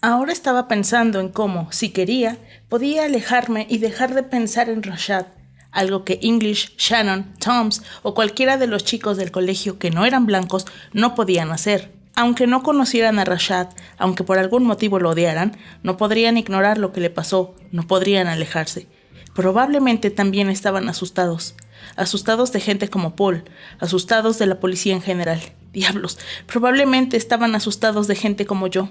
Ahora estaba pensando en cómo, si quería, podía alejarme y dejar de pensar en Rashad, algo que English, Shannon, Toms o cualquiera de los chicos del colegio que no eran blancos no podían hacer. Aunque no conocieran a Rashad, aunque por algún motivo lo odiaran, no podrían ignorar lo que le pasó, no podrían alejarse. Probablemente también estaban asustados. Asustados de gente como Paul, asustados de la policía en general. Diablos, probablemente estaban asustados de gente como yo.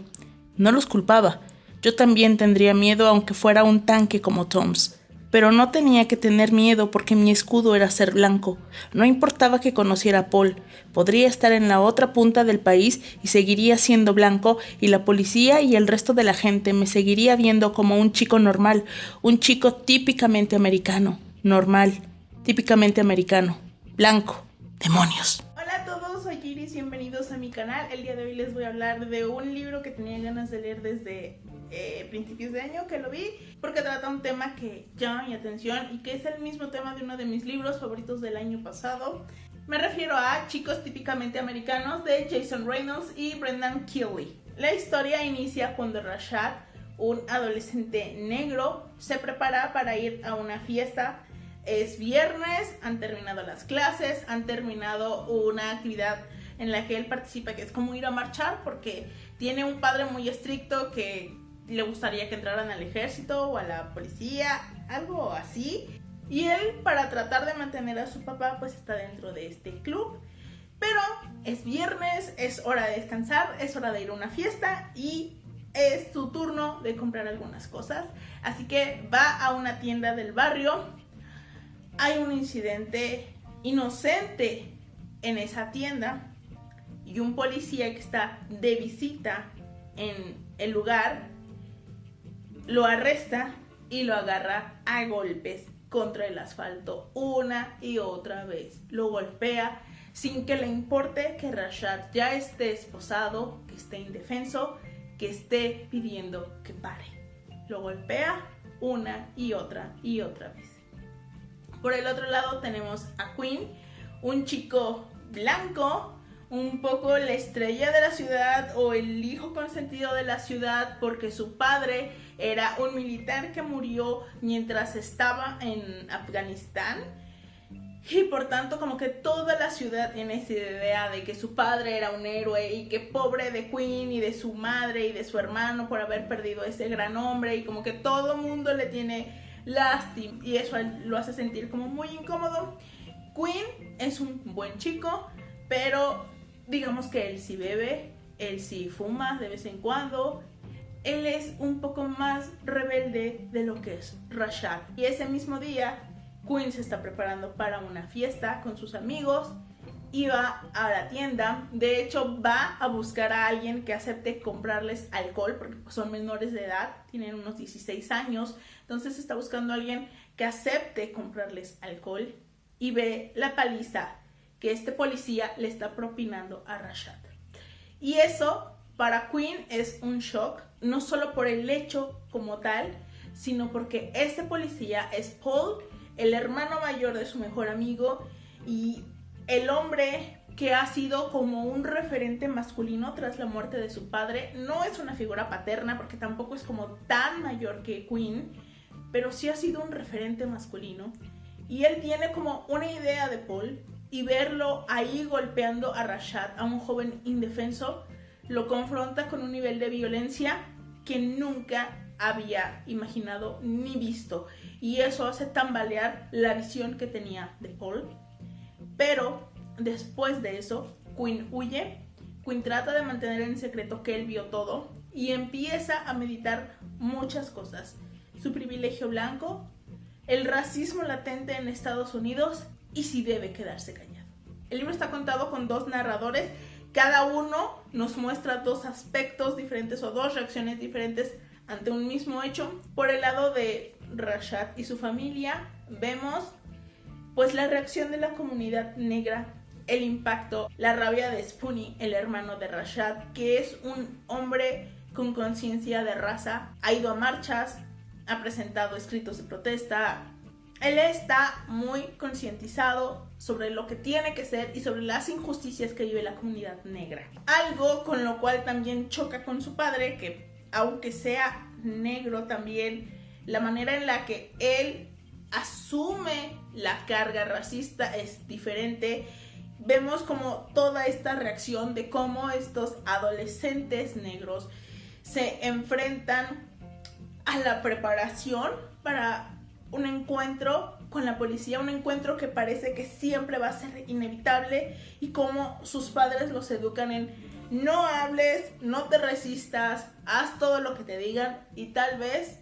No los culpaba. Yo también tendría miedo aunque fuera un tanque como Tom's. Pero no tenía que tener miedo porque mi escudo era ser blanco. No importaba que conociera a Paul. Podría estar en la otra punta del país y seguiría siendo blanco y la policía y el resto de la gente me seguiría viendo como un chico normal, un chico típicamente americano. Normal, típicamente americano. Blanco. Demonios. Hola a todos, soy Iris, bienvenidos a mi canal. El día de hoy les voy a hablar de un libro que tenía ganas de leer desde principios de año que lo vi, porque trata un tema que llama mi atención y que es el mismo tema de uno de mis libros favoritos del año pasado. Me refiero a Chicos típicamente americanos de Jason Reynolds y Brendan Kelly. La historia inicia cuando Rashad, un adolescente negro, se prepara para ir a una fiesta. Es viernes, han terminado las clases, han terminado una actividad en la que él participa, que es como ir a marchar, porque tiene un padre muy estricto que le gustaría que entraran al ejército o a la policía, algo así. Y él, para tratar de mantener a su papá, pues está dentro de este club. Pero es viernes, es hora de descansar, es hora de ir a una fiesta y es su turno de comprar algunas cosas. Así que va a una tienda del barrio. Hay un incidente inocente en esa tienda y un policía que está de visita en el lugar lo arresta y lo agarra a golpes contra el asfalto una y otra vez. Lo golpea sin que le importe que Rashad ya esté esposado, que esté indefenso, que esté pidiendo que pare. Lo golpea una y otra vez. Por el otro lado tenemos a Quinn, un chico blanco, un poco la estrella de la ciudad o el hijo consentido de la ciudad, porque su padre era un militar que murió mientras estaba en Afganistán. Y por tanto como que toda la ciudad tiene esa idea de que su padre era un héroe y que pobre de Quinn y de su madre y de su hermano por haber perdido ese gran hombre, y como que todo mundo le tiene lástima y eso lo hace sentir como muy incómodo. Quinn es un buen chico, pero digamos que él sí bebe, él sí fuma de vez en cuando. Él es un poco más rebelde de lo que es Rashad. Y ese mismo día Quinn se está preparando para una fiesta con sus amigos y va a la tienda. De hecho, va a buscar a alguien que acepte comprarles alcohol, porque son menores de edad, tienen unos 16 años. Entonces está buscando a alguien que acepte comprarles alcohol y ve la paliza que este policía le está propinando a Rashad. Y eso para Quinn es un shock, no solo por el hecho como tal, sino porque este policía es Paul, el hermano mayor de su mejor amigo y el hombre que ha sido como un referente masculino tras la muerte de su padre. No es una figura paterna porque tampoco es como tan mayor que Quinn, pero sí ha sido un referente masculino. Y él tiene como una idea de Paul, y verlo ahí golpeando a Rashad, a un joven indefenso, lo confronta con un nivel de violencia que nunca había imaginado ni visto. Y eso hace tambalear la visión que tenía de Paul. Pero después de eso, Quinn huye. Quinn trata de mantener en secreto que él vio todo y empieza a meditar muchas cosas. Su privilegio blanco, el racismo latente en Estados Unidos y si debe quedarse callado. El libro está contado con dos narradores. Cada uno nos muestra dos aspectos diferentes o dos reacciones diferentes ante un mismo hecho. Por el lado de Rashad y su familia, vemos pues la reacción de la comunidad negra, el impacto, la rabia de Spunny, el hermano de Rashad, que es un hombre con conciencia de raza. Ha ido a marchas, ha presentado escritos de protesta. Él está muy concientizado sobre lo que tiene que ser y sobre las injusticias que vive la comunidad negra. Algo con lo cual también choca con su padre, que aunque sea negro también, la manera en la que él asume la carga racista es diferente. Vemos como toda esta reacción de cómo estos adolescentes negros se enfrentan a la preparación para un encuentro con la policía, un encuentro que parece que siempre va a ser inevitable, y cómo sus padres los educan en no hables, no te resistas, haz todo lo que te digan y tal vez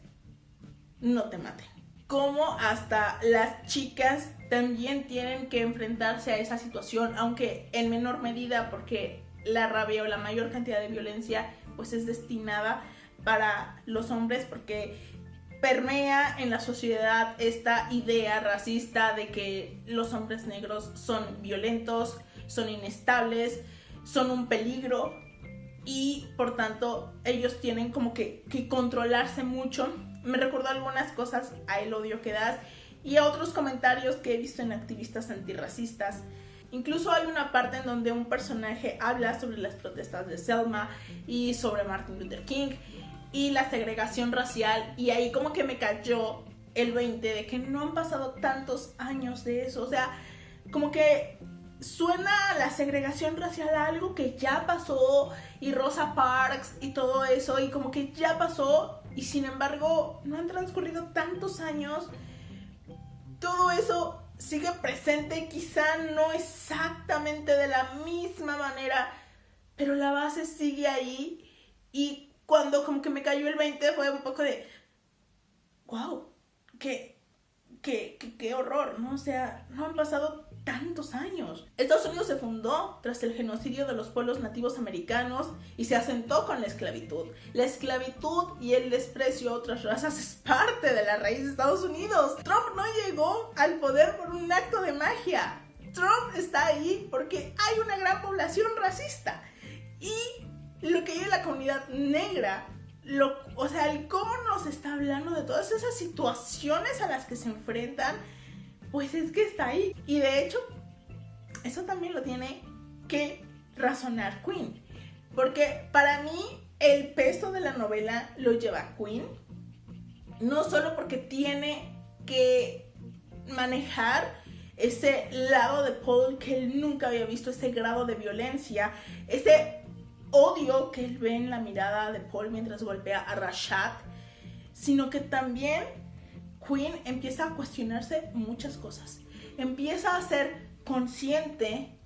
no te maten. Como hasta las chicas también tienen que enfrentarse a esa situación, aunque en menor medida, porque la rabia o la mayor cantidad de violencia pues es destinada para los hombres, porque permea en la sociedad esta idea racista de que los hombres negros son violentos, son inestables, son un peligro, y por tanto ellos tienen como que controlarse mucho. Me recordó algunas cosas a El odio que das y a otros comentarios que he visto en activistas antirracistas. Incluso hay una parte en donde un personaje habla sobre las protestas de Selma y sobre Martin Luther King y la segregación racial, y ahí como que me cayó el 20 de que no han pasado tantos años de eso. O sea, como que suena la segregación racial a algo que ya pasó, y Rosa Parks y todo eso, y como que ya pasó, y sin embargo no han transcurrido tantos años. Todo eso sigue presente, quizá no exactamente de la misma manera, pero la base sigue ahí. Y cuando como que me cayó el 20 fue un poco de wow, qué horror, ¿no? O sea, no han pasado tantos años. Estados Unidos se fundó tras el genocidio de los pueblos nativos americanos y se asentó con la esclavitud. La esclavitud y el desprecio a otras razas es parte de la raíz de Estados Unidos. Trump no llegó al poder por un acto de magia. Trump está ahí porque hay una gran población racista. Y lo que hay en la comunidad negra, o sea, el cómo nos está hablando de todas esas situaciones a las que se enfrentan, pues es que está ahí. Y de hecho, eso también lo tiene que razonar Queen, porque para mí el peso de la novela lo lleva Queen, no solo porque tiene que manejar ese lado de Paul que él nunca había visto, ese grado de violencia, ese odio que él ve en la mirada de Paul mientras golpea a Rashad, sino que también Queen empieza a cuestionarse muchas cosas. Empieza a ser consciente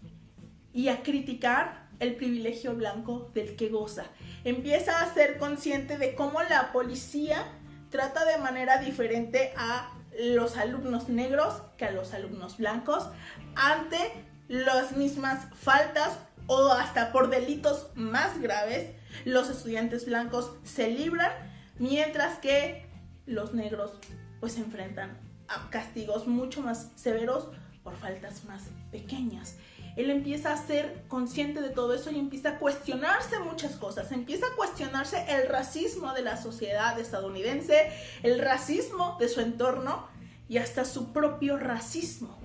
y a criticar el privilegio blanco del que goza. Empieza a ser consciente de cómo la policía trata de manera diferente a los alumnos negros que a los alumnos blancos ante las mismas faltas, o hasta por delitos más graves. Los estudiantes blancos se libran, mientras que los negros pues se enfrentan a castigos mucho más severos por faltas más pequeñas. Él empieza a ser consciente de todo eso y empieza a cuestionarse muchas cosas. Empieza a cuestionarse el racismo de la sociedad estadounidense, el racismo de su entorno y hasta su propio racismo.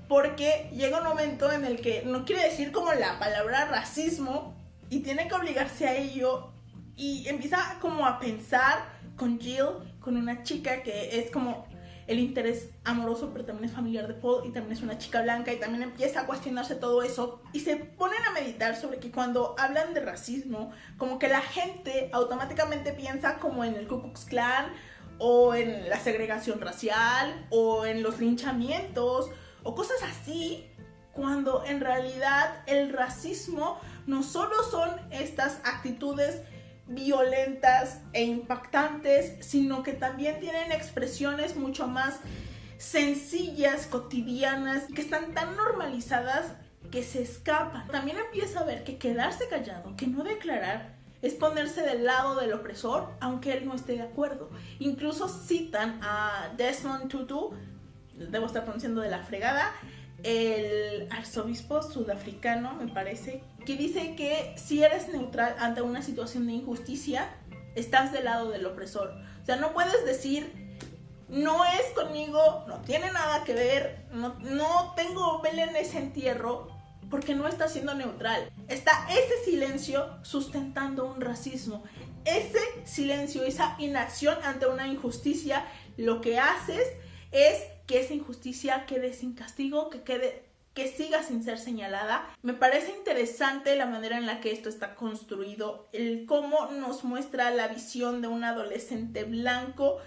Porque llega un momento en el que no quiere decir como la palabra racismo y tiene que obligarse a ello, y empieza como a pensar con Jill, con una chica que es como el interés amoroso, pero también es familiar de Paul y también es una chica blanca, y también empieza a cuestionarse todo eso y se ponen a meditar sobre que cuando hablan de racismo, como que la gente automáticamente piensa como en el Ku Klux Klan o en la segregación racial o en los linchamientos o cosas así, cuando en realidad el racismo no solo son estas actitudes violentas e impactantes, sino que también tienen expresiones mucho más sencillas, cotidianas, que están tan normalizadas que se escapan. También empieza a ver que quedarse callado, que no declarar, es ponerse del lado del opresor, aunque él no esté de acuerdo. Incluso citan a Desmond Tutu, debo estar pronunciando de la fregada, el arzobispo sudafricano, me parece, que dice que si eres neutral ante una situación de injusticia, estás del lado del opresor. O sea, no puedes decir, no es conmigo, no tiene nada que ver, no tengo vela en ese entierro, porque no está siendo neutral. Está ese silencio sustentando un racismo. Ese silencio, esa inacción ante una injusticia, lo que haces es que esa injusticia quede sin castigo, que siga sin ser señalada. Me parece interesante la manera en la que esto está construido, el cómo nos muestra la visión de un adolescente blanco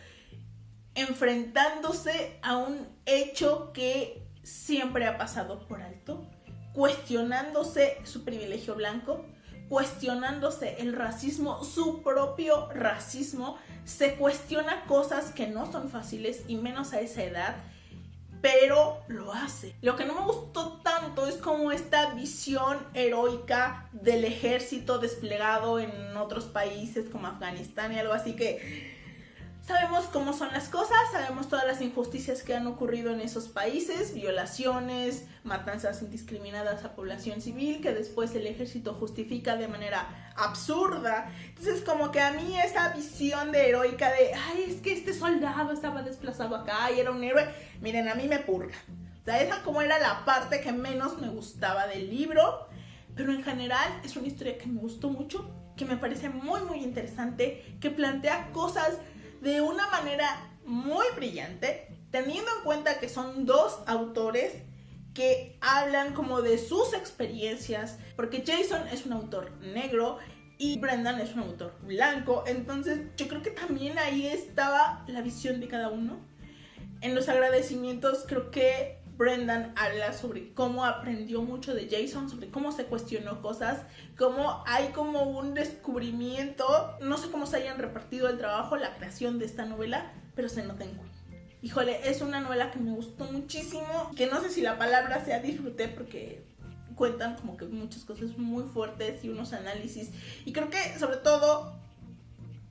enfrentándose a un hecho que siempre ha pasado por alto, cuestionándose su privilegio blanco, cuestionándose el racismo, su propio racismo. Se cuestiona cosas que no son fáciles y menos a esa edad, pero lo hace. Lo que no me gustó tanto es como esta visión heroica del ejército desplegado en otros países como Afganistán y algo así, que sabemos cómo son las cosas, sabemos todas las injusticias que han ocurrido en esos países, violaciones, matanzas indiscriminadas a población civil, que después el ejército justifica de manera absurda. Entonces como que a mí esa visión de heroica de, ay, es que este soldado estaba desplazado acá y era un héroe, miren, a mí me purga. O sea, esa como era la parte que menos me gustaba del libro, pero en general es una historia que me gustó mucho, que me parece muy muy interesante, que plantea cosas de una manera muy brillante, teniendo en cuenta que son dos autores que hablan como de sus experiencias, porque Jason es un autor negro y Brendan es un autor blanco, entonces yo creo que también ahí estaba la visión de cada uno. En los agradecimientos creo que Brendan habla sobre cómo aprendió mucho de Jason, sobre cómo se cuestionó cosas, cómo hay como un descubrimiento. No sé cómo se hayan repartido el trabajo, la creación de esta novela, pero se nota en Queen. Híjole, es una novela que me gustó muchísimo, que no sé si la palabra sea disfruté, porque cuentan como que muchas cosas muy fuertes y unos análisis. Y creo que sobre todo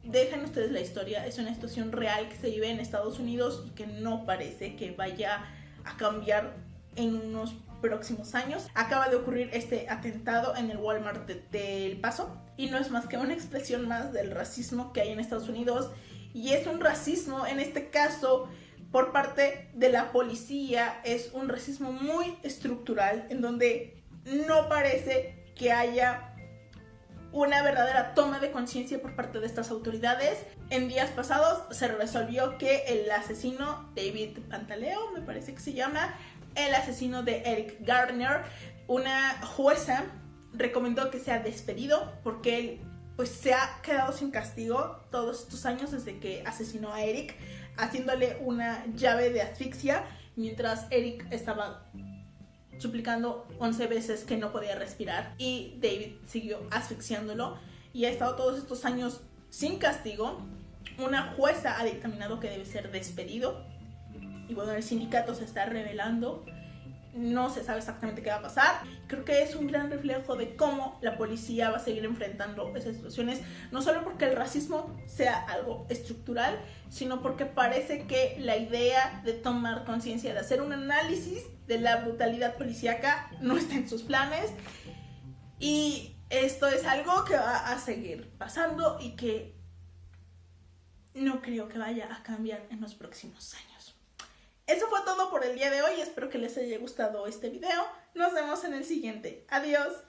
dejen ustedes la historia, es una situación real que se vive en Estados Unidos y que no parece que vaya a cambiar en unos próximos años. Acaba de ocurrir este atentado en el Walmart de El Paso y no es más que una expresión más del racismo que hay en Estados Unidos, y es un racismo, en este caso por parte de la policía, es un racismo muy estructural en donde no parece que haya una verdadera toma de conciencia por parte de estas autoridades. En días pasados se resolvió que el asesino, David Pantaleo, me parece que se llama, el asesino de Eric Garner, una jueza recomendó que sea despedido porque él pues se ha quedado sin castigo todos estos años desde que asesinó a Eric, haciéndole una llave de asfixia mientras Eric estaba suplicando 11 veces que no podía respirar, y David siguió asfixiándolo y ha estado todos estos años sin castigo. Una jueza ha dictaminado que debe ser despedido y bueno, el sindicato se está rebelando. No se sabe exactamente qué va a pasar. Creo que es un gran reflejo de cómo la policía va a seguir enfrentando esas situaciones, no solo porque el racismo sea algo estructural, sino porque parece que la idea de tomar conciencia, de hacer un análisis de la brutalidad policíaca, no está en sus planes. Y esto es algo que va a seguir pasando y que no creo que vaya a cambiar en los próximos años. Eso fue todo por el día de hoy, espero que les haya gustado este video. Nos vemos en el siguiente. Adiós.